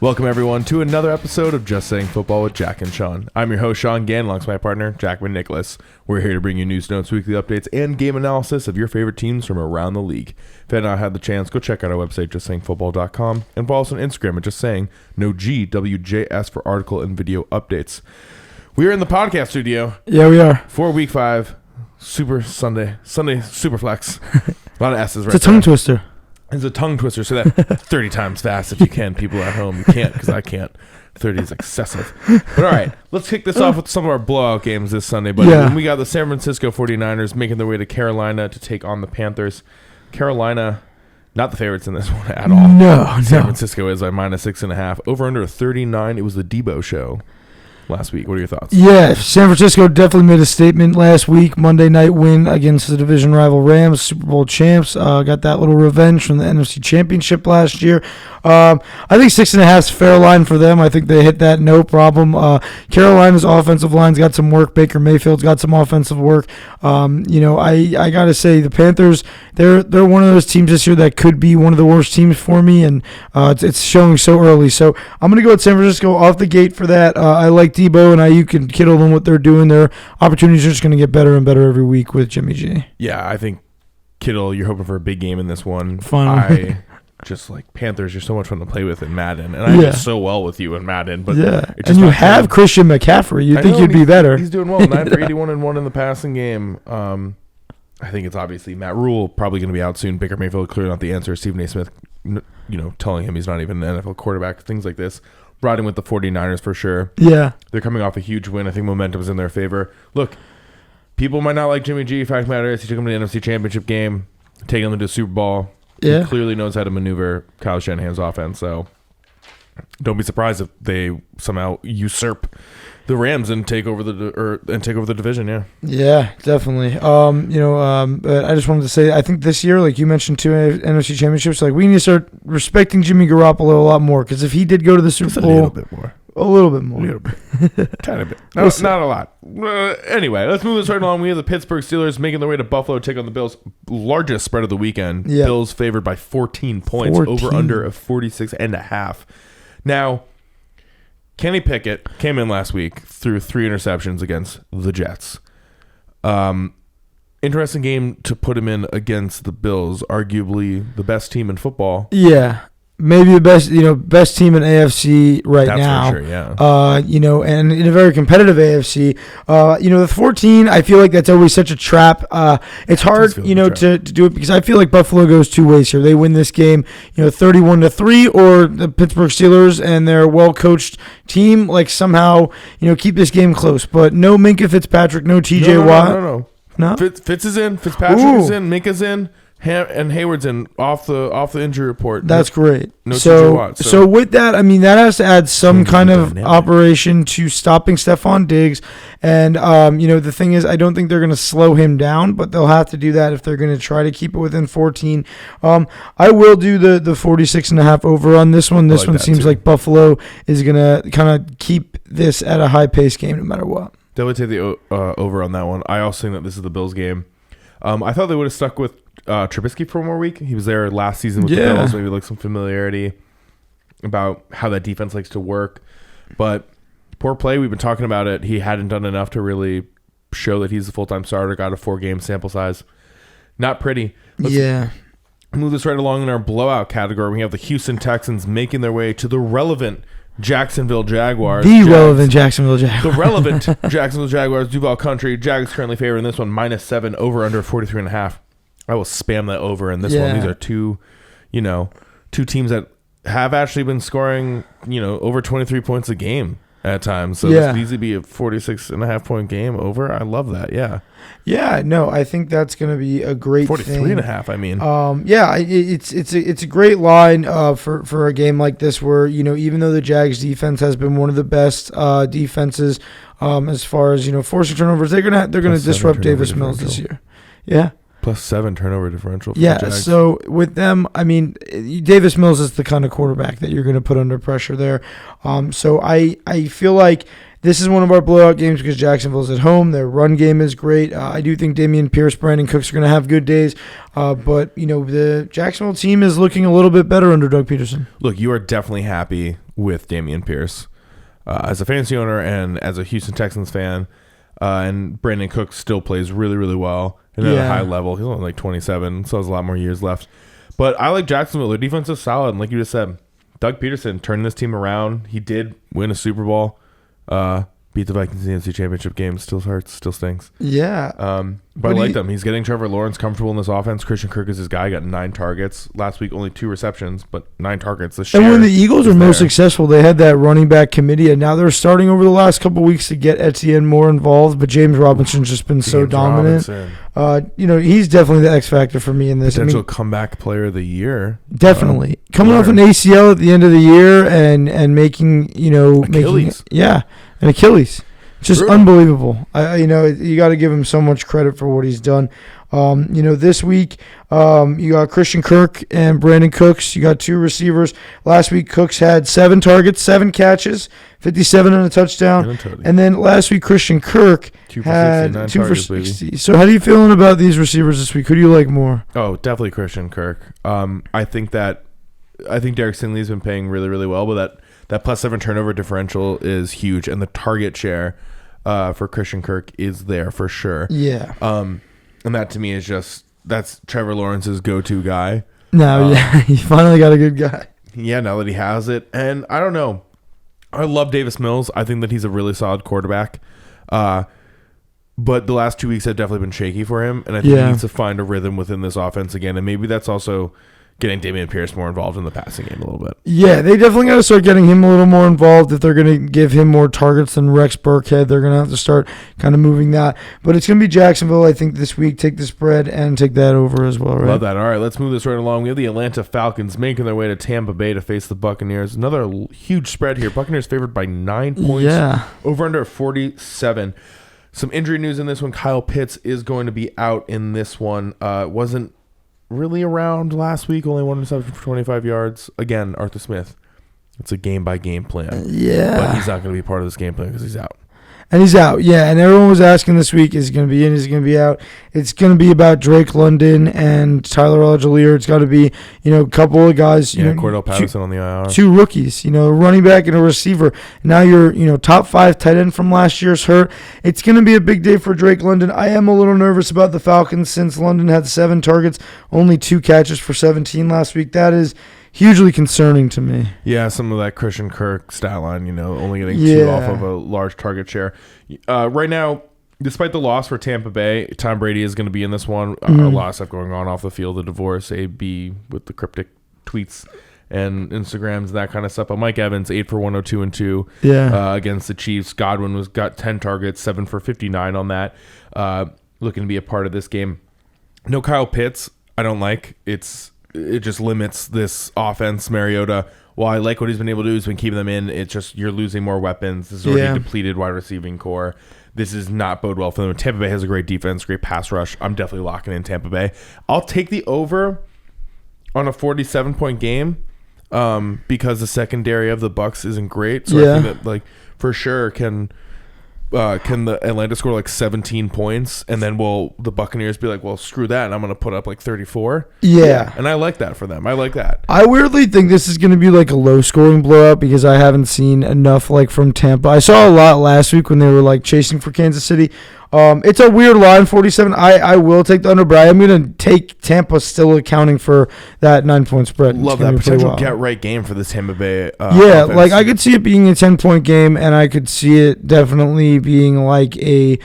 Welcome, everyone, to another episode of Just Saying Football with Jack and Sean. I'm your host, Sean Gann, alongside my partner, Jackman Nicholas. We're here to bring you news, notes, weekly updates, and game analysis of your favorite teams from around the league. If you have not had the chance, go check out our website, justsayingfootball.com, and follow us on Instagram at Just Saying, no G, WJS for article and video updates. We are in the podcast studio. Yeah, we are. For week 5, Super Sunday Super Flex. A lot of S's right It's a tongue twister. It's a tongue twister, so that 30 times fast if you can. People at home, you can't because I can't. 30 is excessive. But all right, let's kick this off with some of our blowout games this Sunday. But we got the San Francisco 49ers making their way to Carolina to take on the Panthers. Carolina, not the favorites in this one at all. No. San Francisco is by -6.5. Over under 39. It was the Debo show last week. What are your thoughts? Yeah, San Francisco definitely made a statement last week. Monday night win against the division rival Rams, Super Bowl champs. Got that little revenge from the NFC Championship last year. I think 6.5 is a fair line for them. I think they hit that no problem. Carolina's offensive line's got some work. Baker Mayfield's got some offensive work. I got to say the Panthers, they're one of those teams this year that could be one of the worst teams for me, and it's showing so early. So I'm going to go with San Francisco off the gate for that. I like Debo and Ayuk and Kittle and what they're doing. Their opportunities are just going to get better and better every week with Jimmy G. Yeah, I think Kittle, you're hoping for a big game in this one. Finally. Just like Panthers, you're so much fun to play with in Madden, and I do so well with you in Madden. But and you have Christian McCaffrey. You'd think you'd be better. He's doing well. 9 for 81 and 1 in the passing game. I think it's obviously Matt Rule probably going to be out soon. Baker Mayfield clearly not the answer. Stephen A. Smith, telling him he's not even an NFL quarterback. Things like this. Brought in with the 49ers for sure. Yeah, they're coming off a huge win. I think momentum is in their favor. Look, people might not like Jimmy G. Fact matters, he took him to the NFC Championship game, taking them to the Super Bowl. He clearly knows how to maneuver Kyle Shanahan's offense, so don't be surprised if they somehow usurp the Rams and take over the division. Yeah, definitely. But I just wanted to say, I think this year, like you mentioned, 2 NFC championships, like we need to start respecting Jimmy Garoppolo a lot more, because if he did go to the Super Bowl, a little bit more. Tiny bit. Not a lot. Anyway, let's move this right along. We have the Pittsburgh Steelers making their way to Buffalo to take on the Bills. Largest spread of the weekend. Yeah. Bills favored by 14 points. Over under of 46.5. Now, Kenny Pickett came in last week, threw 3 interceptions against the Jets. Interesting game to put him in against the Bills, arguably the best team in football. Yeah. Maybe the best team in AFC now. That's for sure, yeah. And in a very competitive AFC. The 14, I feel like that's always such a trap. It's hard, to do it, because I feel like Buffalo goes 2 ways here. They win this game, 31-3, or the Pittsburgh Steelers and their well-coached team, like somehow, keep this game close. But no Minkah Fitzpatrick, no TJ Watt. No. Fitz is in. Fitzpatrick is in. Minkah's in. And Hayward's in off the injury report. That's great. No TJ Watt. So with that, that has to add some kind of operation to stopping Stephon Diggs. And, the thing is, I don't think they're going to slow him down, but they'll have to do that if they're going to try to keep it within 14. I will do the 46.5 over on this one. This one seems like Buffalo is going to kind of keep this at a high-paced game no matter what. Definitely take the over on that one. I also think that this is the Bills game. I thought they would have stuck with Trubisky for one more week. He was there last season with the Bills. Maybe like some familiarity about how that defense likes to work. But poor play. We've been talking about it. He hadn't done enough to really show that he's a full-time starter. Got a 4-game sample size. Not pretty. Let's move this right along in our blowout category. We have the Houston Texans making their way to the relevant Jacksonville Jaguars. The relevant Jacksonville Jaguars, Duval Country. Jags currently favoring this one -7, over under 43.5. I will spam that over in this one. These are two teams that have actually been scoring, over 23 points a game at times. So this could easily be a 46.5 point game over. I love that. Yeah. Yeah, no, I think that's going to be a great 43.5, I mean. It's a great line for a game like this where, even though the Jags defense has been one of the best defenses as far as, forcing turnovers, they're going to disrupt Davis Mills this year. Yeah. +7 turnover differential. For Yeah, the Jags. so with them, I mean, Davis Mills is the kind of quarterback that you're going to put under pressure there. So I feel like this is one of our blowout games because Jacksonville's at home. Their run game is great. I do think Dameon Pierce, Brandon Cooks are going to have good days. But, the Jacksonville team is looking a little bit better under Doug Peterson. Look, you are definitely happy with Dameon Pierce. As a fantasy owner and as a Houston Texans fan, and Brandon Cooks still plays really, really well and at a high level. He's only like 27, so has a lot more years left. But I like Jacksonville. Their defense is solid. And like you just said, Doug Peterson turned this team around. He did win a Super Bowl. Beat the Vikings in the NFC Championship game. Still hurts. Still stinks. Yeah. But I like them. He's getting Trevor Lawrence comfortable in this offense. Christian Kirk is his guy. Got 9 targets. Last week, only 2 receptions, but 9 targets. And when the Eagles were most successful, they had that running back committee, and now they're starting over the last couple of weeks to get Etienne more involved, but James Robinson's just been so dominant. He's definitely the X factor for me in this. Potential comeback player of the year. Definitely. Coming off an ACL at the end of the year and making, Achilles. An Achilles. Just unbelievable. You got to give him so much credit for what he's done. This week, you got Christian Kirk and Brandon Cooks. You got 2 receivers. Last week, Cooks had 7 targets, 7 catches, 57 and a touchdown. And then last week, Christian Kirk 2 for had 60, 2 for targets, 60. Baby. So how do you feeling about these receivers this week? Who do you like more? Oh, definitely Christian Kirk. I think Derek Stingley's been playing really, really well, but that +7 turnover differential is huge, and the target share for Christian Kirk is there for sure. Yeah. And that to me is that's Trevor Lawrence's go-to guy. He finally got a good guy. Yeah, now that he has it. And I don't know. I love Davis Mills. I think that he's a really solid quarterback. But the last 2 weeks have definitely been shaky for him, and I think he needs to find a rhythm within this offense again, and maybe that's also getting Dameon Pierce more involved in the passing game a little bit. Yeah, they definitely got to start getting him a little more involved. If they're going to give him more targets than Rex Burkhead, they're going to have to start kind of moving that. But it's going to be Jacksonville, I think, this week. Take the spread and take that over as well, right? Love that. All right, let's move this right along. We have the Atlanta Falcons making their way to Tampa Bay to face the Buccaneers. Another huge spread here. Buccaneers favored by 9 points. Yeah. Over under 47. Some injury news in this one. Kyle Pitts is going to be out in this one. Wasn't really around last week, only 1 reception for 25 yards. Again, Arthur Smith. It's a game-by-game plan. Yeah. But he's not going to be part of this game plan because he's out. And he's out, yeah. And everyone was asking this week, is he going to be in, is he going to be out? It's going to be about Drake London and Tyler Algier. It's got to be, a couple of guys. Cordell Patterson on the IR. 2 rookies, a running back and a receiver. Now you're, top 5 tight end from last year's hurt. It's going to be a big day for Drake London. I am a little nervous about the Falcons since London had 7 targets, only 2 catches for 17 last week. That is hugely concerning to me. Yeah, some of that Christian Kirk stat line, only getting 2 off of a large target share. Right now, despite the loss for Tampa Bay, Tom Brady is going to be in this one. A lot of stuff going on off the field, the divorce, AB with the cryptic tweets and Instagrams and that kind of stuff. But Mike Evans, 8 for 102 and 2 against the Chiefs. Godwin got 10 targets, 7 for 59 on that. Looking to be a part of this game. No Kyle Pitts, I don't like. It just limits this offense. Mariota, while I like what he's been able to do, he's been keeping them in. It's just you're losing more weapons. This is already a depleted wide receiving core. This is not bode well for them. Tampa Bay has a great defense, great pass rush. I'm definitely locking in Tampa Bay. I'll take the over on a 47-point game because the secondary of the Bucs isn't great. So I think that for sure can the Atlanta score 17 points, and then will the Buccaneers be like, well, screw that, and I'm going to put up 34? Yeah. And I like that for them. I like that. I weirdly think this is going to be a low-scoring blowout because I haven't seen enough from Tampa. I saw a lot last week when they were chasing for Kansas City. It's a weird line, 47. I will take the under, but I am going to take Tampa still accounting for that 9-point spread. Love that potential get-right game for this Tampa Bay offense. I could see it being a 10-point game, and I could see it definitely being a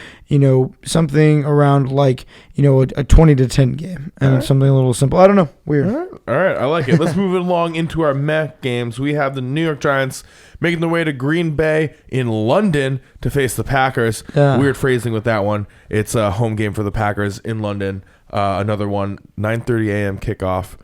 something around a 20-10 game and something a little simple. I don't know. Weird. All right. I like it. Let's move it along into our MAC games. We have the New York Giants making their way to Green Bay in London to face the Packers. Yeah. Weird phrasing with that one. It's a home game for the Packers in London. Another one, 9:30 a.m. kickoff.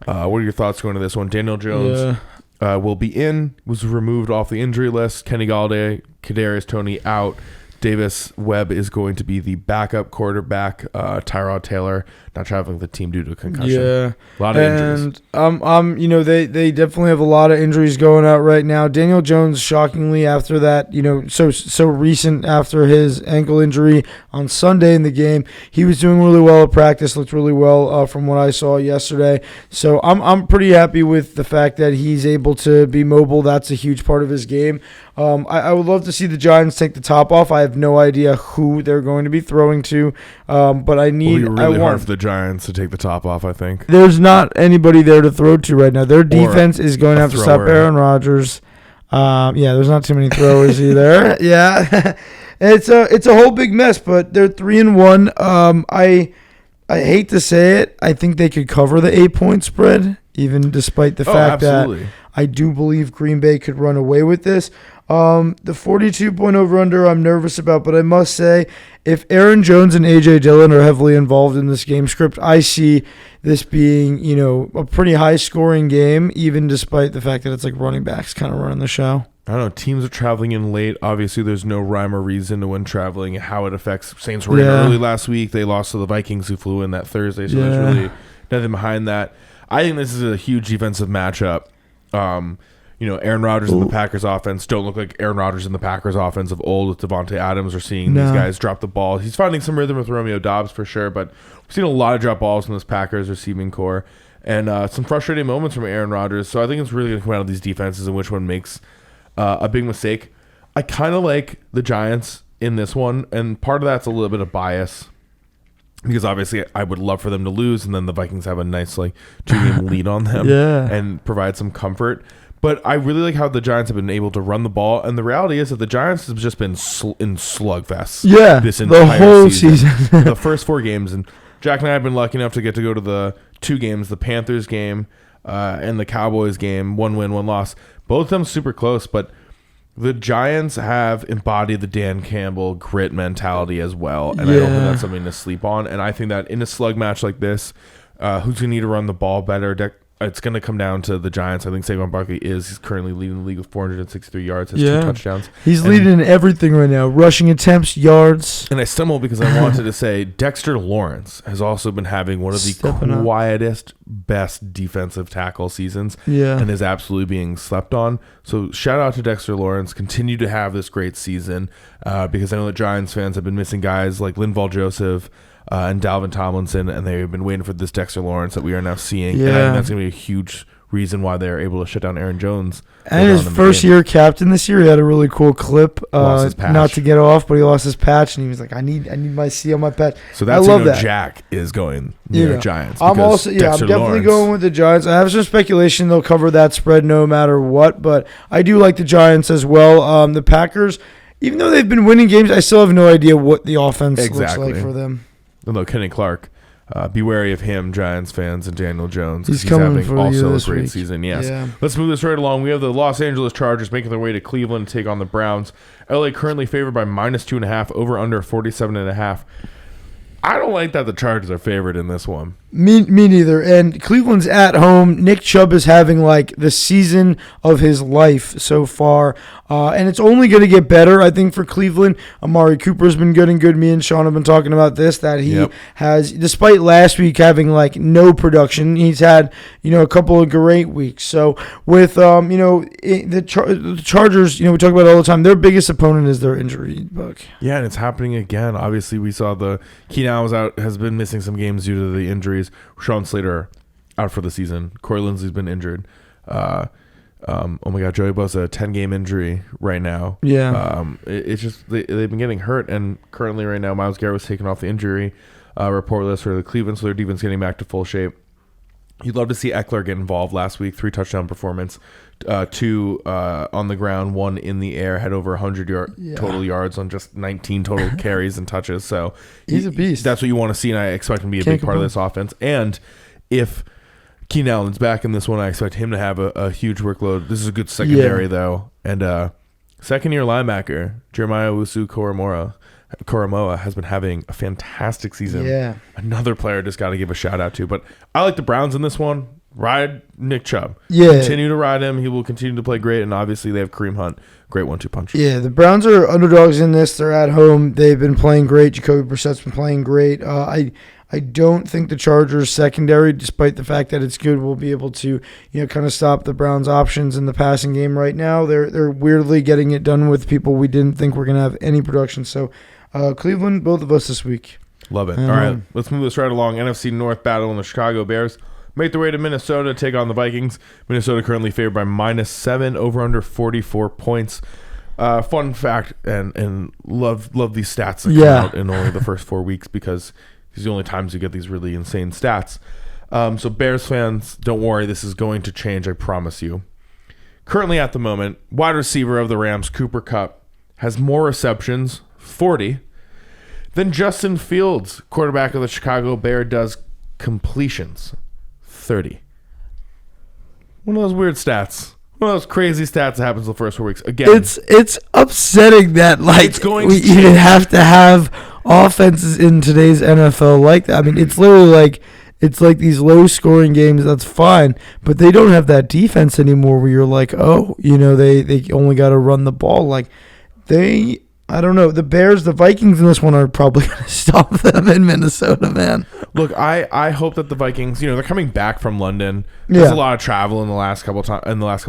What are your thoughts going to this one? Daniel Jones was removed off the injury list. Kenny Galladay, Kadarius Toney out. Davis Webb is going to be the backup quarterback. Tyrod Taylor not traveling with the team due to a concussion. Yeah, a lot of injuries. And they definitely have a lot of injuries going out right now. Daniel Jones, shockingly, after that, so recent after his ankle injury on Sunday in the game, he was doing really well at practice. Looked really well from what I saw yesterday. So I'm pretty happy with the fact that he's able to be mobile. That's a huge part of his game. I would love to see the Giants take the top off. I have no idea who they're going to be throwing to, but I need. It'll be really hard for the Giants to take the top off, I think. There's not anybody there to throw to right now. Their defense is going to have to stop Aaron Rodgers. There's not too many throwers either. Yeah, it's a whole big mess. But they're 3-1. I hate to say it. I think they could cover the 8-point spread, even despite the fact that I do believe Green Bay could run away with this. The 42-point over-under I'm nervous about, but I must say, if Aaron Jones and A.J. Dillon are heavily involved in this game script, I see this being, a pretty high-scoring game, even despite the fact that it's like running backs kind of running the show. I don't know. Teams are traveling in late. Obviously, there's no rhyme or reason to when traveling and how it affects. Saints were in early last week. They lost to the Vikings, who flew in that Thursday, so there's really nothing behind that. I think this is a huge defensive matchup. Aaron Rodgers and the Packers offense don't look like Aaron Rodgers and the Packers offense of old with Devontae Adams. We're seeing these guys drop the ball. He's finding some rhythm with Romeo Doubs for sure, but we've seen a lot of drop balls from this Packers receiving core and some frustrating moments from Aaron Rodgers. So I think it's really going to come out of these defenses and which one makes a big mistake. I kind of like the Giants in this one, and part of that's a little bit of bias because obviously I would love for them to lose, and then the Vikings have a nice 2-game lead on them and provide some comfort. But I really like how the Giants have been able to run the ball, and the reality is that the Giants have just been in slugfests. This entire the whole season. The first 4 games, and Jack and I have been lucky enough to get to go to the 2 games, the Panthers game and the Cowboys game, 1 win, 1 loss. Both of them super close, but the Giants have embodied the Dan Campbell grit mentality as well, and I don't think that's something to sleep on. And I think that in a slug match like this, who's going to need to run the ball better? It's going to come down to the Giants. I think Saquon Barkley is currently leading the league with 463 yards, has 2 touchdowns. He's leading in everything right now, rushing attempts, yards. And I stumbled because I wanted to say Dexter Lawrence has also been having one of the quietest, best defensive tackle seasons and is absolutely being slept on. So shout out to Dexter Lawrence. Continue to have this great season because I know that Giants fans have been missing guys like Linval Joseph, and Dalvin Tomlinson, and they've been waiting for this Dexter Lawrence that we are now seeing. And I think that's going to be a huge reason why they're able to shut down Aaron Jones. And his first year captain this year, he had a really cool clip. Not to get off, but he lost his patch, and he was like, I need my C on my patch. So that's that Jack is going near Giants. I'm definitely going with the Giants. I have some speculation they'll cover that spread no matter what, but I do like the Giants as well. The Packers, even though they've been winning games, I still have no idea what the offense looks like for them. Although Kenny Clark, be wary of him, Giants fans, and Daniel Jones. He's coming having for also this a great week. season. Yes. Yeah. Let's move this right along. We have the Los Angeles Chargers making their way to Cleveland to take on the Browns. LA currently favored by -2.5, over under 47.5. I don't like that the Chargers are favored in this one. Me neither. And Cleveland's at home. Nick Chubb is having the season of his life so far. And it's only going to get better, I think, for Cleveland. Amari Cooper's been good and good. Me and Sean have been talking about this, that he has, despite last week having no production, he's had, a couple of great weeks. So with, the Chargers, we talk about it all the time, their biggest opponent is their injury bug. Yeah, and it's happening again. Obviously, we saw Keenan Allen has been missing some games due to the injuries. Rashawn Slater out for the season. Corey Linsley's been injured. Oh my God, Joey Bosa, a 10-game injury right now. Yeah. It's just they've been getting hurt, and currently right now Myles Garrett was taken off the injury report list for the Cleveland, so their defense getting back to full shape. You'd love to see Eckler get involved. Last week, 3 touchdown performance, 2 on the ground, 1 in the air, had over 100 total yards on just 19 total carries and touches. So he's a beast. That's what you want to see, and I expect him to be a big part of this offense. And if Keenan Allen's back in this one, I expect him to have a huge workload. This is a good secondary, though. And second-year linebacker, Jeremiah Owusu-Koramoah has been having a fantastic season. Yeah. Another player just got to give a shout-out to. But I like the Browns in this one. ride Nick Chubb. Yeah. Continue to ride him. He will continue to play great. And obviously they have Kareem Hunt. Great 1-2 punch. Yeah, the Browns are underdogs in this. They're at home. They've been playing great. Jacoby Brissett's been playing great. I don't think the Chargers secondary, despite the fact that it's good, will be able to, kind of stop the Browns' options in the passing game right now. They're weirdly getting it done with people we didn't think were going to have any production. So, Cleveland, both of us this week. Love it. All right, let's move this right along. NFC North battle in the Chicago Bears make their way to Minnesota to take on the Vikings. Minnesota currently favored by -7, over under 44 points. Fun fact, and love these stats that come out in only the first 4 weeks, because these are the only times you get these really insane stats. So Bears fans, don't worry, this is going to change, I promise you. Currently at the moment, wide receiver of the Rams, Cooper Kupp, has more receptions, 40, than Justin Fields, quarterback of the Chicago Bears, does completions, 30. One of those weird stats. One of those crazy stats that happens the first 4 weeks. Again, it's upsetting that we even have to have offenses in today's NFL like that. I mean, it's literally like these low scoring games. That's fine, but they don't have that defense anymore. Where you're like, they only got to run the ball. I don't know. The Bears, the Vikings in this one are probably going to stop them in Minnesota, man. Look, I hope that the Vikings, they're coming back from London. There's a lot of travel in the last couple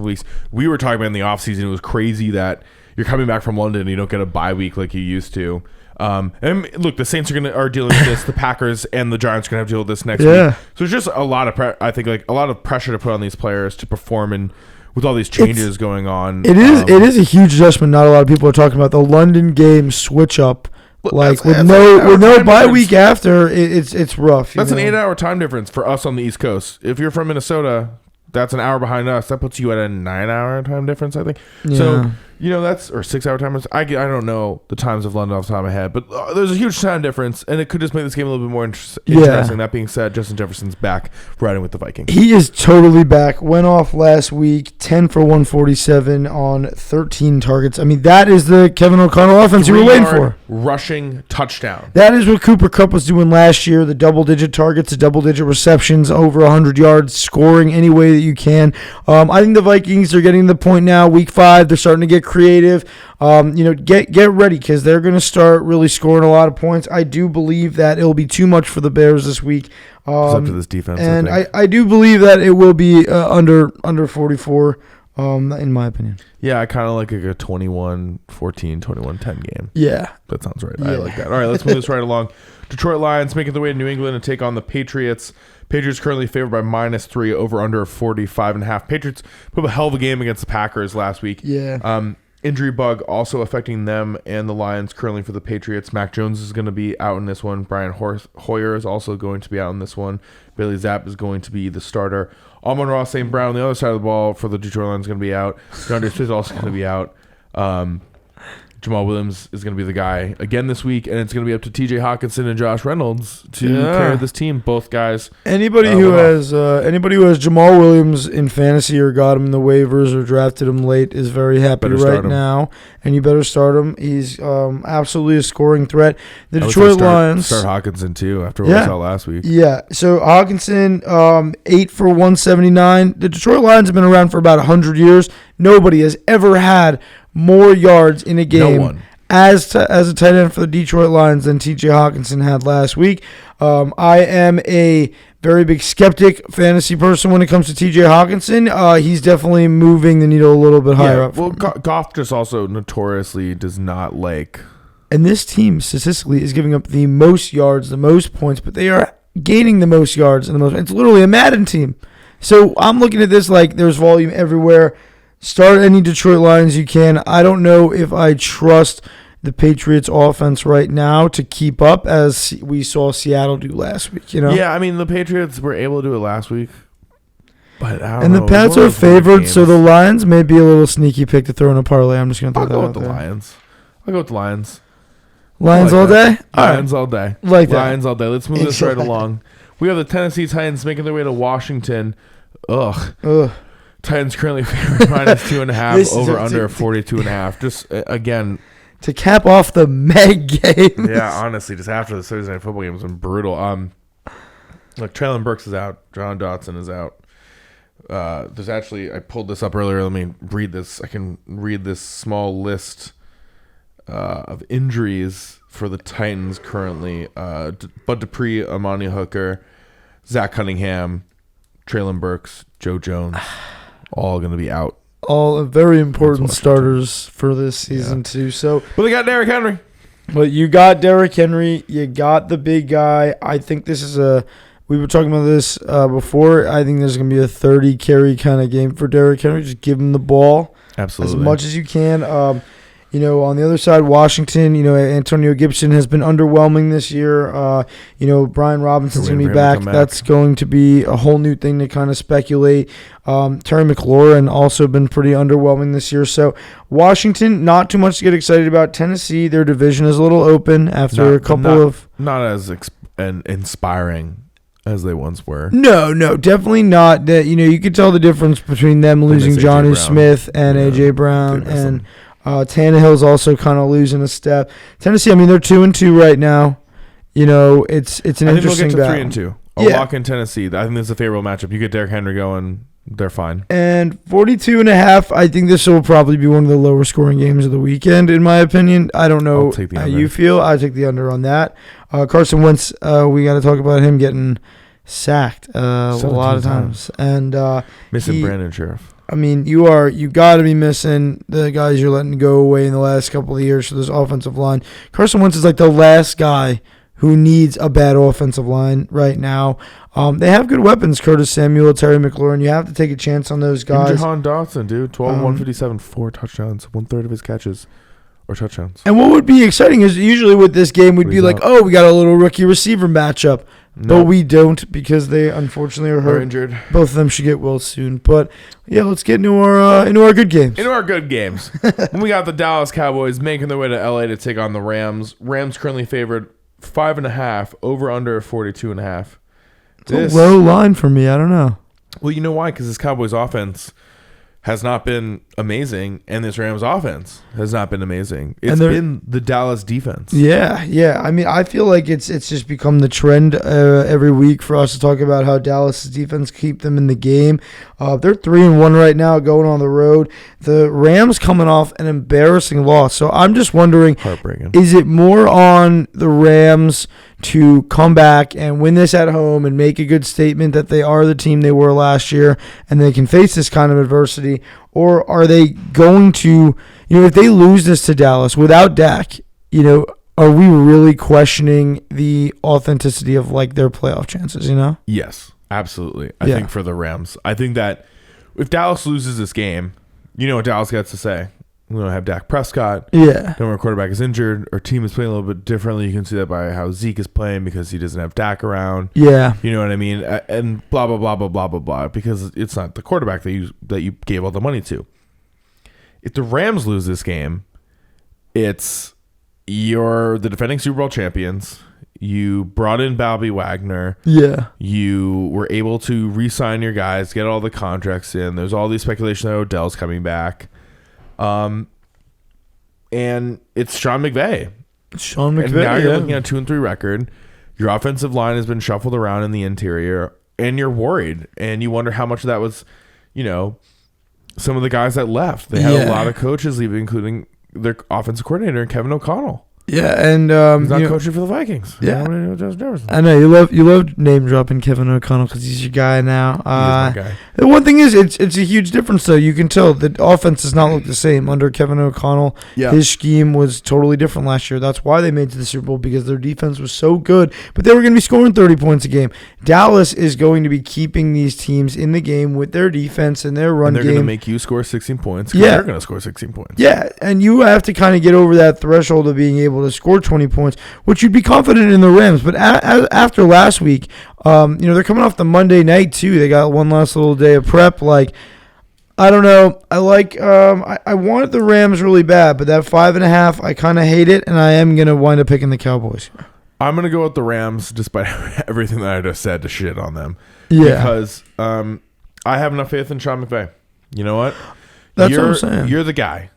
weeks. We were talking about in the offseason, it was crazy that you're coming back from London and you don't get a bye week like you used to. And look, the Saints are dealing with this. The Packers and the Giants are going to have to deal with this next week. So it's just a lot of a lot of pressure to put on these players to perform and with all these changes going on. It is a huge adjustment. Not a lot of people are talking about the London game switch up. With no bye week after, it's rough. That's an 8-hour time difference for us on the East Coast. If you're from Minnesota, that's an hour behind us. That puts you at a 9-hour time difference, I think. Yeah. So, that's, or 6-hour time difference. I don't know the times of London off the top of my head, but there's a huge time difference, and it could just make this game a little bit more interesting. That being said, Justin Jefferson's back riding with the Vikings. He is totally back. Went off last week, 10 for 147 on 13 targets. I mean, that is the Kevin O'Connell offense you were waiting for. Rushing touchdown. That is what Cooper Kupp was doing last year. The double-digit targets, the double-digit receptions, over 100 yards, scoring any way that you can. I think the Vikings are getting to the point now, week 5, they're starting to get creative. Get ready, because they're going to start really scoring a lot of points. I do believe that it'll be too much for the Bears this week. It's up to this defense, and I do believe that it will be under 44, in my opinion. Yeah, I kind of like a 21-14, 21-10 game. Yeah. That sounds right. Yeah. I like that. All right, let's move this right along. Detroit Lions making their way to New England to take on the Patriots. Patriots currently favored by -3, over under 45.5. Patriots put up a hell of a game against the Packers last week. Yeah. Injury bug also affecting them and the Lions currently for the Patriots. Mac Jones is going to be out in this one. Brian Hoyer is also going to be out in this one. Bailey Zapp is going to be the starter. Amon-Ra St. Brown on the other side of the ball for the Detroit Lions is going to be out. DeAndre Swift is also going to be out. Jamal Williams is going to be the guy again this week, and it's going to be up to TJ Hawkinson and Josh Reynolds to carry this team. Both guys. Anybody who has Jamal Williams in fantasy or got him in the waivers or drafted him late is very happy right now, and you better start him. He's absolutely a scoring threat. The Detroit Lions start Hawkinson too after what we saw last week. Yeah, so Hawkinson 8 for 179. The Detroit Lions have been around for about 100 years. Nobody has ever had more yards in a game as a tight end for the Detroit Lions than TJ Hawkinson had last week. I am a very big skeptic fantasy person when it comes to TJ Hawkinson. He's definitely moving the needle a little bit higher up. Well, Goff just also notoriously does not like. And this team statistically is giving up the most yards, the most points, but they are gaining the most yards and the most. It's literally a Madden team. So I'm looking at this like there's volume everywhere. Start any Detroit Lions you can. I don't know if I trust the Patriots offense right now to keep up as we saw Seattle do last week. Yeah, I mean the Patriots were able to do it last week, but I don't know. And the Pats are favored, so the Lions may be a little sneaky pick to throw in a parlay. I'm just going to throw that out there. I'll go with the Lions. Lions all day? Lions all day. Like that. Lions all day. Let's move this right along. We have the Tennessee Titans making their way to Washington. Ugh. Titans currently favored -2.5, over under 42.5. Just again to cap off the Meg game. Yeah, honestly, just after the Thursday night football game was brutal. Look, Traylon Burks is out. John Dotson is out. There's actually, I pulled this up earlier. Let me read this. I can read this small list of injuries for the Titans currently. Bud Dupree, Amani Hooker, Zach Cunningham, Traylon Burks, Joe Jones, all going to be out. All very important starters for this season too. So, but they got Derrick Henry. But you got Derrick Henry. You got the big guy. I think this is we were talking about this before. I think there's going to be a 30 carry kind of game for Derrick Henry. Just give him the ball as much as you can. On the other side, Washington, Antonio Gibson has been underwhelming this year. Brian Robinson's going to be back. That's going to be a whole new thing to kind of speculate. Terry McLaurin also been pretty underwhelming this year. So Washington, not too much to get excited about. Tennessee, their division is a little open after a couple of... Not as inspiring as they once were. No, definitely not. That you could tell the difference between them losing Johnny Smith and A.J. Brown and... Tannehill's also kind of losing a step. Tennessee, they're 2-2 right now. It's an interesting battle. I think we'll get to 3-2. I'll lock in Tennessee. I think this is a favorable matchup. You get Derrick Henry going, they're fine. And 42.5, I think this will probably be one of the lower scoring games of the weekend, in my opinion. I don't know how you feel. I take the under on that. Carson Wentz, we got to talk about him getting sacked a lot of times. And missing Brandon Sheriff. You got to be missing the guys you're letting go away in the last couple of years for this offensive line. Carson Wentz is like the last guy who needs a bad offensive line right now. They have good weapons, Curtis Samuel, Terry McLaurin. You have to take a chance on those guys. And Jahan Dotson, dude, 12, 157, 4 touchdowns, 1/3 of his catches or touchdowns. And what would be exciting is usually with this game, we'd be like, we got a little rookie receiver matchup. No. But we don't because they unfortunately are hurt. They're injured. Both of them should get well soon. But let's get into our good games. Into our good games. We got the Dallas Cowboys making their way to LA to take on the Rams. Rams currently favored 5.5, over under 42.5. It's a low line for me. I don't know. Well, you know why? Because this Cowboys offense has not been amazing, and this Rams offense has not been amazing. It's been the Dallas defense. Yeah. I feel like it's just become the trend every week for us to talk about how Dallas' defense keep them in the game. They're 3-1 right now, going on the road. The Rams coming off an embarrassing loss. So I'm just wondering, heartbreaking. Is it more on the Rams to come back and win this at home and make a good statement that they are the team they were last year and they can face this kind of adversity? Or are they going to, if they lose this to Dallas without Dak, are we really questioning the authenticity of their playoff chances, Yes, absolutely. I think for the Rams, I think that if Dallas loses this game, what Dallas gets to say. We don't have Dak Prescott. Yeah. Then our quarterback is injured. Our team is playing a little bit differently. You can see that by how Zeke is playing because he doesn't have Dak around. Yeah. You know what I mean? And blah, blah, blah, blah, blah, blah, blah, because it's not the quarterback that you gave all the money to. If the Rams lose this game, you're the defending Super Bowl champions. You brought in Bobby Wagner. Yeah. You were able to re-sign your guys, get all the contracts in. There's all these speculation that Odell's coming back. And it's Sean McVay. And now you're looking at a 2-3 record. Your offensive line has been shuffled around in the interior, and you're worried. And you wonder how much of that was, some of the guys that left. They had a lot of coaches leaving, including their offensive coordinator, Kevin O'Connell. Yeah, and he's not coaching for the Vikings. Yeah, I know you love name dropping Kevin O'Connell because he's your guy now. He's my guy. The one thing is, it's a huge difference though. You can tell the offense does not look the same under Kevin O'Connell. Yeah. His scheme was totally different last year. That's why they made it to the Super Bowl, because their defense was so good. But they were going to be scoring 30 points a game. Dallas is going to be keeping these teams in the game with their defense and their run game. And they're going to make you score 16 points. Yeah, they're going to score 16 points. Yeah, and you have to kind of get over that threshold of being able to score 20 points, which you'd be confident in the Rams. But after last week, they're coming off the Monday night too. They got one last little day of prep. I don't know. I wanted the Rams really bad, but that 5.5, I kind of hate it, and I am gonna wind up picking the Cowboys. I'm gonna go with the Rams, despite everything that I just said to shit on them. Yeah, because I have enough faith in Sean McVay. You know what? That's what I'm saying. You're the guy.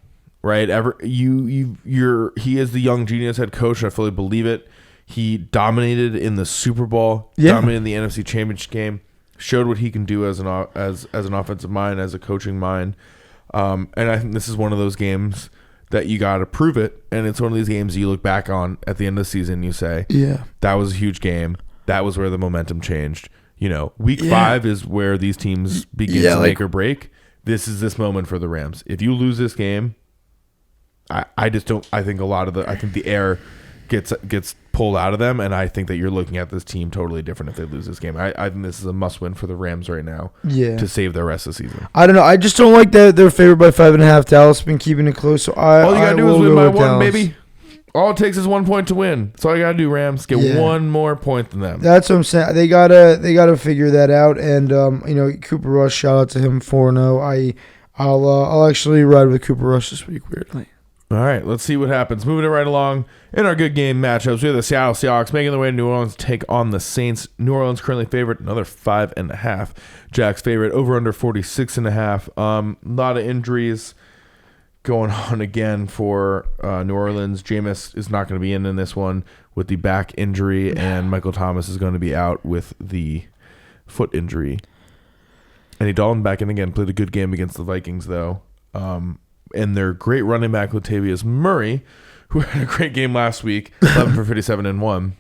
Right, he is the young genius head coach. I fully believe it. He dominated in the Super Bowl, dominated in the NFC Championship game. showed what he can do as an offensive mind, as a coaching mind. And I think this is one of those games that you got to prove it. And it's one of these games you look back on at the end of the season. You say, yeah, that was a huge game. That was where the momentum changed. Week 5 is where these teams begin to make or break. This is this moment for the Rams. If you lose this game, I just don't. I think the air gets pulled out of them, and I think that you're looking at this team totally different if they lose this game. I think this is a must-win for the Rams right now. Yeah. To save their rest of the season. I don't know. I just don't like that they're favored by 5.5. Dallas has been keeping it close, so all you gotta do is win by 1, baby. All it takes is 1 point to win. That's all you gotta do, Rams. Get 1 more point than them. That's what I'm saying. They gotta figure that out. And Cooper Rush, shout out to him 4-0. I'll actually ride with Cooper Rush this week. Weirdly. All right, let's see what happens. Moving it right along in our good game matchups, we have the Seattle Seahawks making their way to New Orleans to take on the Saints. New Orleans currently favored, another 5.5. Jack's favorite, over under 46.5. A lot of injuries going on again for New Orleans. Jameis is not going to be in this one with the back injury, and Michael Thomas is going to be out with the foot injury. Andy Dalton back in again, played a good game against the Vikings, though. And their great running back, Latavius Murray, who had a great game last week, 11 for 57 and 1,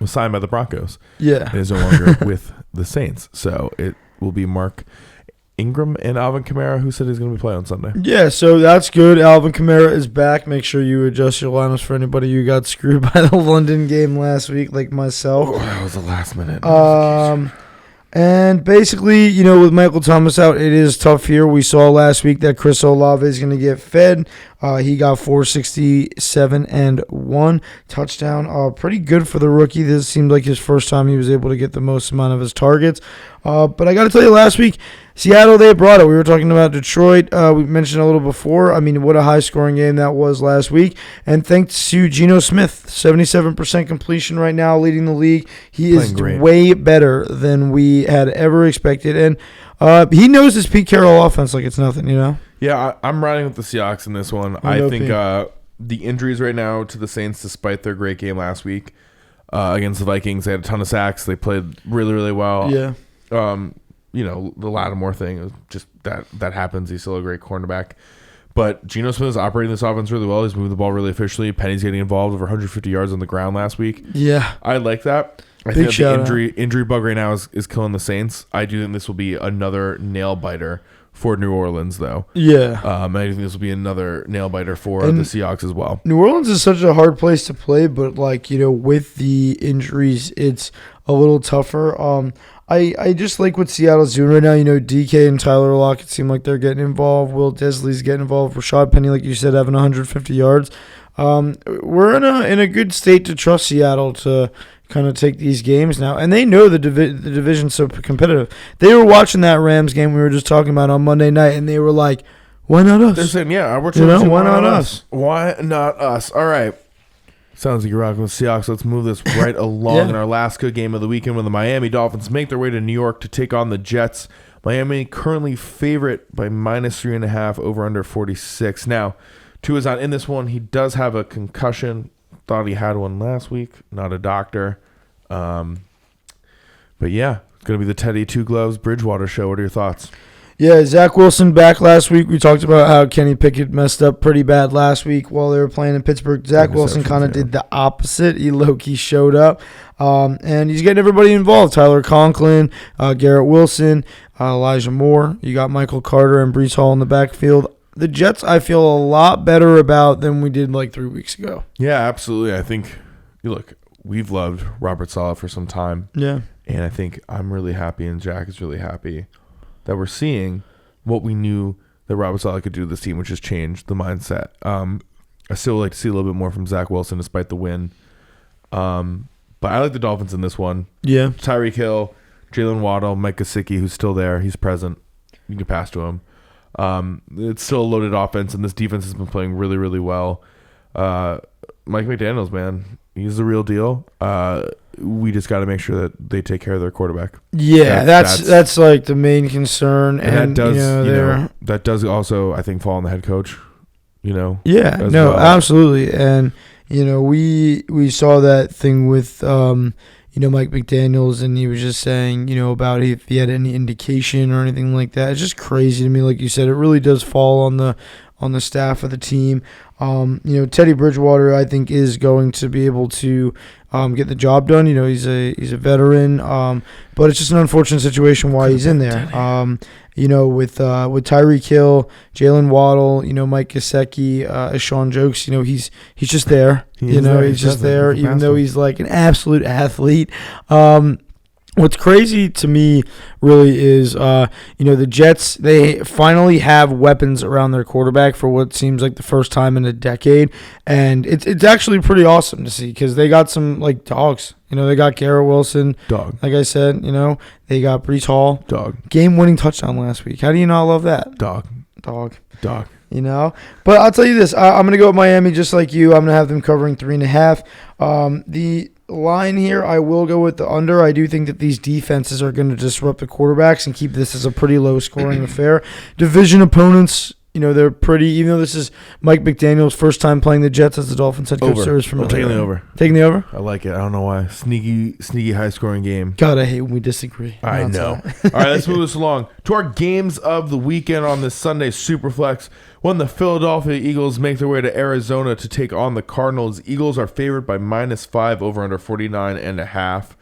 was signed by the Broncos. Yeah. And is no longer with the Saints. So it will be Mark Ingram and Alvin Kamara, who said he's going to be playing on Sunday. Yeah, so that's good. Alvin Kamara is back. Make sure you adjust your lineups for anybody who got screwed by the London game last week, like myself. Oh, that was the last minute. And basically, with Michael Thomas out, it is tough here. We saw last week that Chris Olave is going to get fed. He got 467 and 1 touchdown. Pretty good for the rookie. This seemed like his first time he was able to get the most amount of his targets. But I got to tell you, last week, Seattle, they brought it. We were talking about Detroit. We mentioned a little before. I mean, what a high-scoring game that was last week. And thanks to Geno Smith, 77% completion right now, leading the league. He is way better than we had ever expected. And he knows his Pete Carroll offense like it's nothing, Yeah, I'm riding with the Seahawks in this one. I think the injuries right now to the Saints, despite their great game last week against the Vikings, they had a ton of sacks. They played really, really well. Yeah. The Lattimore thing is just that happens. He's still a great cornerback. But Geno Smith is operating this offense really well. He's moving the ball really efficiently. Penny's getting involved, over 150 yards on the ground last week. Yeah. I like that. I think the injury bug right now is killing the Saints. I do think this will be another nail biter for New Orleans, though. Yeah. I think this will be another nail biter for the Seahawks as well. New Orleans is such a hard place to play, but with the injuries, it's a little tougher. I just like what Seattle's doing right now. DK and Tyler Lockett seem like they're getting involved. Will Disley's getting involved. Rashad Penny, like you said, having 150 yards. We're in a good state to trust Seattle to kind of take these games now, and they know the division's so competitive. They were watching that Rams game we were just talking about on Monday night, and they were like, "Why not us?" They're saying, "Yeah, we're why not us? Why not us?" All right. Sounds like you're rocking with Seahawks. Let's move this right along in our last good game of the weekend when the Miami Dolphins make their way to New York to take on the Jets. Miami currently favorite by -3.5, over under 46. Now, Tua's not in this one. He does have a concussion. Thought he had one last week. Not a doctor. But yeah, it's going to be the Teddy Two Gloves Bridgewater show. What are your thoughts? Yeah, Zach Wilson back last week. We talked about how Kenny Pickett messed up pretty bad last week while they were playing in Pittsburgh. Zach Wilson kind of did the opposite. He low-key showed up, and he's getting everybody involved. Tyler Conklin, Garrett Wilson, Elijah Moore. You got Michael Carter and Breece Hall in the backfield. The Jets, I feel a lot better about than we did like 3 weeks ago. Yeah, absolutely. I think, we've loved Robert Saleh for some time. Yeah. And I think I'm really happy and Jack is really happy that we're seeing what we knew that Robert Saleh could do to this team, which has changed the mindset. I still like to see a little bit more from Zach Wilson despite the win. But I like the Dolphins in this one. Yeah. Tyreek Hill, Jalen Waddle, Mike Gesicki, who's still there. He's present. You can pass to him. It's still a loaded offense, and this defense has been playing really, really well. Mike McDaniels, man, he's the real deal. We just got to make sure that they take care of their quarterback. Yeah, that's like the main concern, and that does also, I think, fall on the head coach. Yeah, no, absolutely, and we saw that thing with Mike McDaniels, and he was just saying, about if he had any indication or anything like that. It's just crazy to me. Like you said, it really does fall on the staff of the team. Teddy Bridgewater, I think, is going to be able to get the job done. He's a veteran, but it's just an unfortunate situation why he's in there. With Tyreek Hill, Jalen Waddle, Mike Gesicki, Sean Jokes, he's just there. He's just there, even though he's like an absolute athlete. What's crazy to me really is, the Jets, they finally have weapons around their quarterback for what seems like the first time in a decade. And it's actually pretty awesome to see because they got some, like, dogs. They got Garrett Wilson. Dog. Like I said, they got Breece Hall. Dog. Game-winning touchdown last week. How do you not love that? Dog. But I'll tell you this. I'm going to go with Miami just like you. I'm going to have them covering 3.5. The line here, I will go with the under. I do think that these defenses are going to disrupt the quarterbacks and keep this as a pretty low-scoring affair. Division opponents, they're pretty, even though this is Mike McDaniel's first time playing the Jets as the Dolphins head coach. I'm taking the over. Taking the over? I like it. I don't know why. Sneaky high-scoring game. God, I hate when we disagree. I know. All right, let's move this along to our games of the weekend on this Sunday Superflex. When the Philadelphia Eagles make their way to Arizona to take on the Cardinals, Eagles are favored by -5 over under 49.5.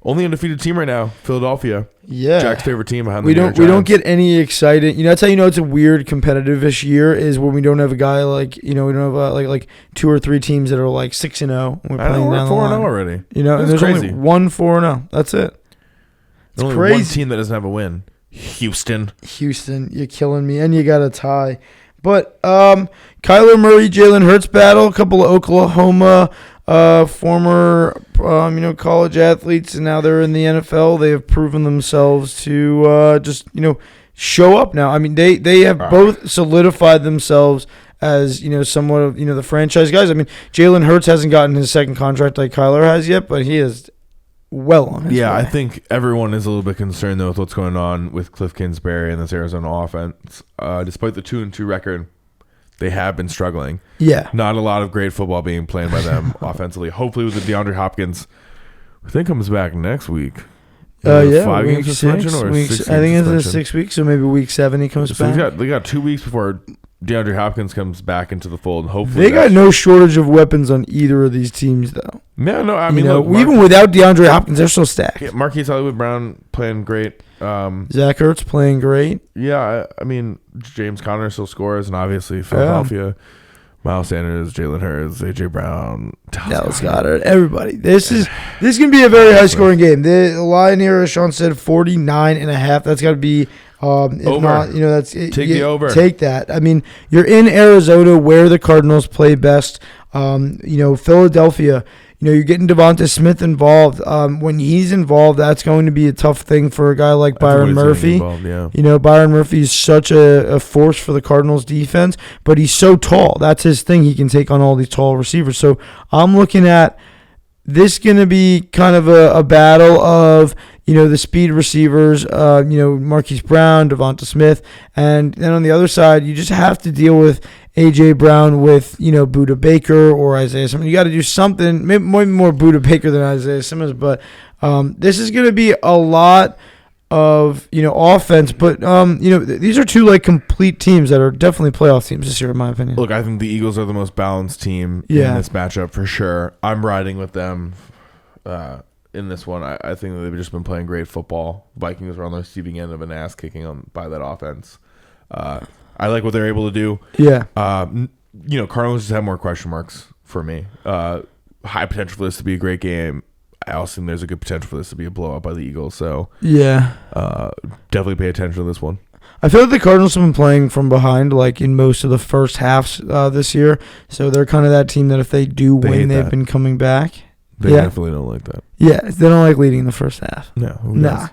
Only undefeated team right now, Philadelphia. Yeah, Jack's favorite team behind the New York Giants. We don't get any exciting. That's how it's a weird competitive-ish year is when we don't have a guy like we don't have like 2 or 3 teams that are like 6-0. We're 4-0 already. And there's crazy. Only 1 4-0. That's it. It's only crazy. One team that doesn't have a win. Houston, you're killing me, and you got a tie. But Kyler Murray, Jalen Hurts battle, a couple of Oklahoma former college athletes, and now they're in the NFL. They have proven themselves to just show up now. I mean, they have both solidified themselves as somewhat of the franchise guys. I mean, Jalen Hurts hasn't gotten his second contract like Kyler has yet, but he is well on his way. I think everyone is a little bit concerned though with what's going on with Cliff Kingsbury and this Arizona offense. Despite the 2-2 record, they have been struggling. Yeah, not a lot of great football being played by them offensively. Hopefully, with the DeAndre Hopkins, I think comes back next week. 5 games suspension or 6 I think it's 6 weeks, so maybe week 7 he comes back. They got 2 weeks before DeAndre Hopkins comes back into the fold. Hopefully, they got no shortage of weapons on either of these teams, though. No. I mean, even without DeAndre Hopkins, they're still stacked. Yeah, Marquise Hollywood-Brown playing great. Zach Ertz playing great. Yeah, I mean, James Conner still scores, and obviously Philadelphia, Miles Sanders, Jalen Hurts, AJ Brown, Dallas Goedert, everybody. This is gonna be a very high scoring game. The line here, as Sean said, 49.5. That's got to be. If over. Not, that's take the over. Take that. I mean, you're in Arizona where the Cardinals play best. Philadelphia. You're getting Devonta Smith involved. When he's involved, that's going to be a tough thing for a guy like Byron Murphy. Involved, Byron Murphy is such a force for the Cardinals defense, but he's so tall. That's his thing. He can take on all these tall receivers. So I'm looking at this going to be kind of a battle of the speed receivers, Marquise Brown, Devonta Smith, and then on the other side, you just have to deal with A.J. Brown with, Budda Baker or Isaiah Simmons. You got to do something, maybe more Budda Baker than Isaiah Simmons, but this is going to be a lot of, offense, but, these are 2, complete teams that are definitely playoff teams this year, in my opinion. Look, I think the Eagles are the most balanced team in this matchup for sure. I'm riding with them in this one. I think that they've just been playing great football. Vikings are on the receiving end of an ass kicking by that offense. I like what they're able to do. Yeah. Cardinals just have more question marks for me. High potential for this to be a great game. I also think there's a good potential for this to be a blowout by the Eagles. So definitely pay attention to this one. I feel like the Cardinals have been playing from behind, in most of the first halves this year. So they're kind of that team that if they do win, they've been coming back. They definitely don't like that. Yeah, they don't like leading the first half. No, nah.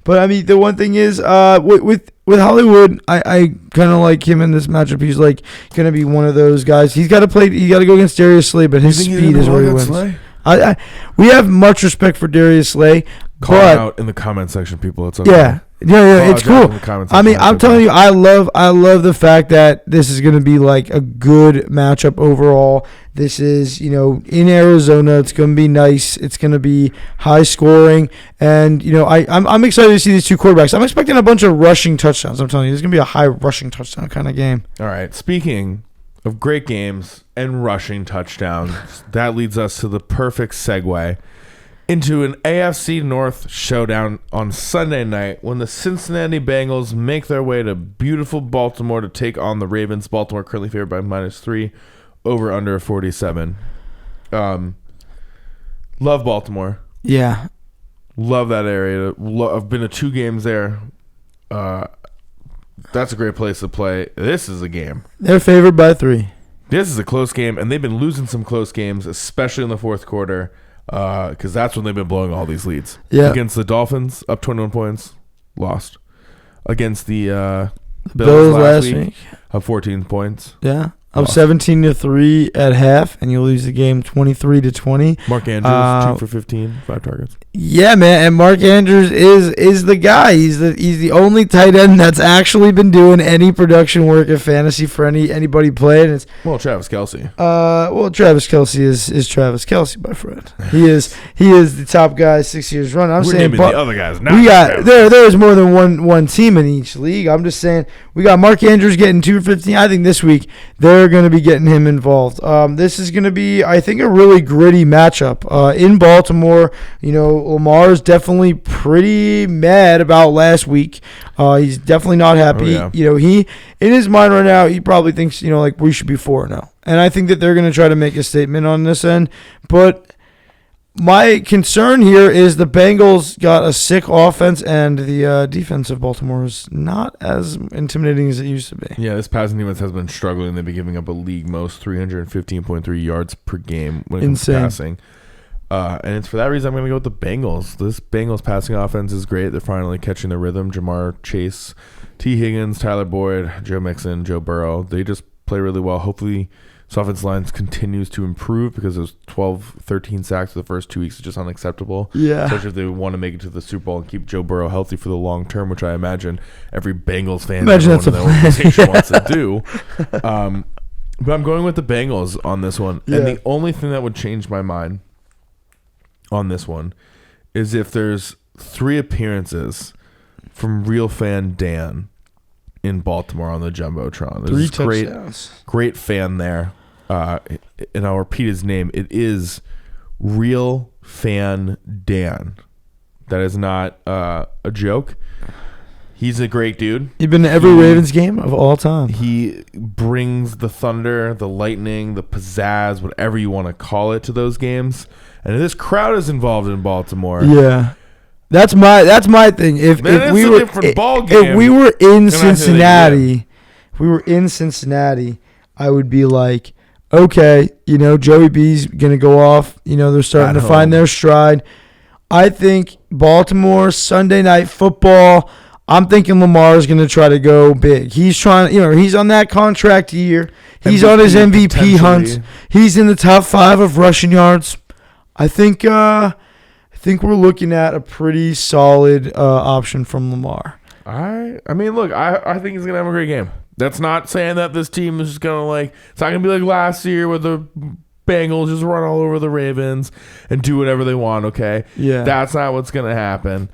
But I mean, the one thing is, with Hollywood, I kind of like him in this matchup. He's going to be one of those guys. He's got to play. He got to go against Darius Slay, but his speed is where he wins. We have much respect for Darius Slay. Call out in the comment section, people. It's okay. Yeah, Yeah, it's cool. In the comments I mean, section, I'm telling you, I love the fact that this is going to be like a good matchup overall. This is, in Arizona. It's going to be nice. It's going to be high scoring, and I'm excited to see these two quarterbacks. I'm expecting a bunch of rushing touchdowns. I'm telling you, it's going to be a high rushing touchdown kind of game. All right. Speaking of great games and rushing touchdowns, that leads us to the perfect segue into an AFC North showdown on Sunday night when the Cincinnati Bengals make their way to beautiful Baltimore to take on the Ravens. Baltimore currently favored by -3, over under 47. Love Baltimore. Yeah. Love that area. I've been to 2 games there. That's a great place to play. This is a game. They're favored by 3. This is a close game, and they've been losing some close games, especially in the fourth quarter. Because that's when they've been blowing all these leads. Yeah. Against the Dolphins, up 21 points, lost. Against the Bills last week, up 14 points. Yeah. Up 17-3 at half, and you lose the game 23-20. Mark Andrews, 2 for 15, 5 targets. Yeah, man, and Mark Andrews is the guy. He's the only tight end that's actually been doing any production work in fantasy for anybody playing. It's Travis Kelce. Travis Kelce is Travis Kelce, my friend. He is the top guy, 6 years running. We're saying, naming the other guys. We got there's more than one team in each league. I'm just saying we got Mark Andrews getting 215. I think this week they're going to be getting him involved. This is going to be, I think, a really gritty matchup in Baltimore. Lamar's definitely pretty mad about last week. He's definitely not happy. Oh, yeah. He in his mind right now, he probably thinks, like we should be 4-0. And I think that they're going to try to make a statement on this end. But my concern here is the Bengals got a sick offense, and the defense of Baltimore is not as intimidating as it used to be. Yeah, this passing defense has been struggling. They've been giving up a league most 315.3 yards per game when it comes to passing. And it's for that reason I'm going to go with the Bengals. This Bengals passing offense is great. They're finally catching the rhythm. Jamar Chase, T. Higgins, Tyler Boyd, Joe Mixon, Joe Burrow. They just play really well. Hopefully this offensive line continues to improve because those 12, 13 sacks the first 2 weeks is just unacceptable. Yeah. Especially if they want to make it to the Super Bowl and keep Joe Burrow healthy for the long term, which I imagine every Bengals fan that's in the organization wants to do. But I'm going with the Bengals on this one. Yeah. And the only thing that would change my mind on this one is if there's 3 appearances from real fan Dan in Baltimore on the Jumbotron. There's 3 touchdowns. Great fan there. And I'll repeat his name. It is Real Fan Dan. That is not a joke. He's a great dude. He's been to every Ravens game of all time. He brings the thunder, the lightning, the pizzazz, whatever you want to call it, to those games. And this crowd is involved in Baltimore. Yeah. That's my thing. If we were in Cincinnati, I would be like, okay, Joey B's gonna go off. They're starting to find their stride. I think Baltimore Sunday Night Football. I'm thinking Lamar's gonna try to go big. He's trying. He's on that contract year. He's on his MVP hunt. He's in the top 5 of rushing yards. I think we're looking at a pretty solid option from Lamar. I mean, look, I think he's going to have a great game. That's not saying that this team is just going to it's not going to be like last year where the Bengals just run all over the Ravens and do whatever they want, okay? Yeah. That's not what's going to happen.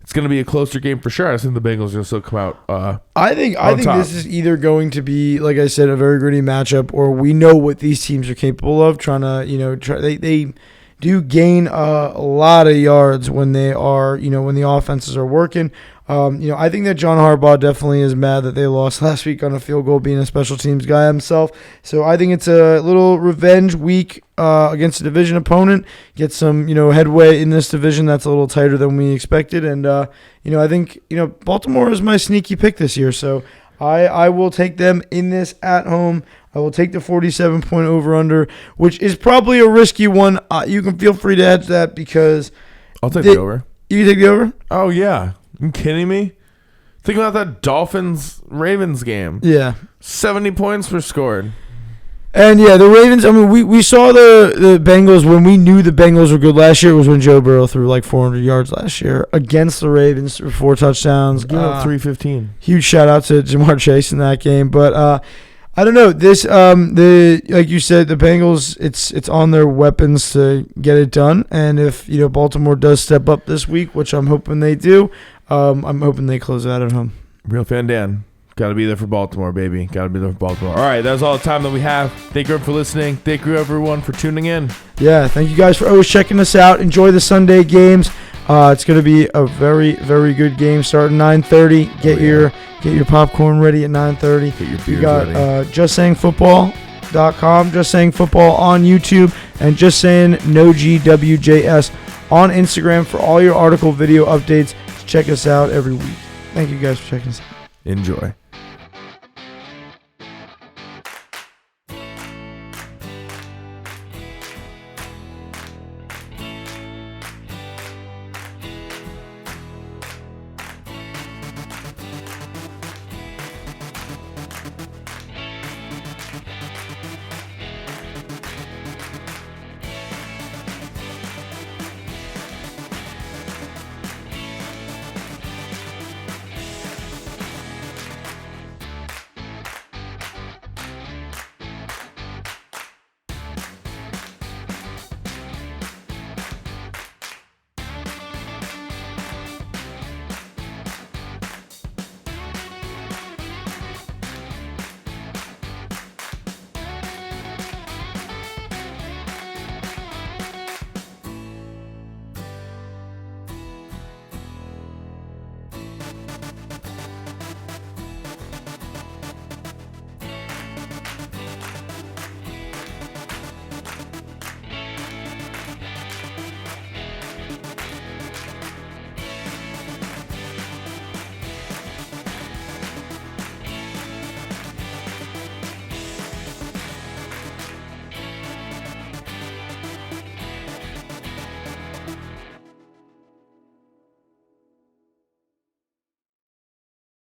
It's going to be a closer game for sure. I think the Bengals are going to still come out I think this is either going to be, like I said, a very gritty matchup, or we know what these teams are capable of. Trying to, they do gain a lot of yards when they are, when the offenses are working. I think that John Harbaugh definitely is mad that they lost last week on a field goal, being a special teams guy himself. So I think it's a little revenge week against a division opponent. Get some, headway in this division that's a little tighter than we expected. And, I think, Baltimore is my sneaky pick this year. So I will take them in this at home. I will take the 47-point over-under, which is probably a risky one. You can feel free to hedge that because I'll take the over. You take the over? Oh, yeah. You kidding me? Think about that Dolphins-Ravens game. Yeah. 70 points were scored. And yeah, the Ravens. I mean, we saw the Bengals when we knew the Bengals were good last year. It was when Joe Burrow threw like 400 yards last year against the Ravens for 4 touchdowns. Give up 315. Huge shout out to Jamar Chase in that game. But I don't know. This like you said, the Bengals. It's on their weapons to get it done. And if Baltimore does step up this week, which I'm hoping they do, I'm hoping they close out at home. Real fan Dan. Got to be there for Baltimore, baby. Got to be there for Baltimore. All right, that's all the time that we have. Thank you for listening. Thank you, everyone, for tuning in. Yeah, thank you guys for always checking us out. Enjoy the Sunday games. It's going to be a very, very good game starting 9:30. Get your popcorn ready at 9:30. Get your beers We got ready. justsayingfootball.com, Just Saying Football on YouTube, and Just Saying No GWJS on Instagram for all your article video updates. Check us out every week. Thank you guys for checking us out. Enjoy.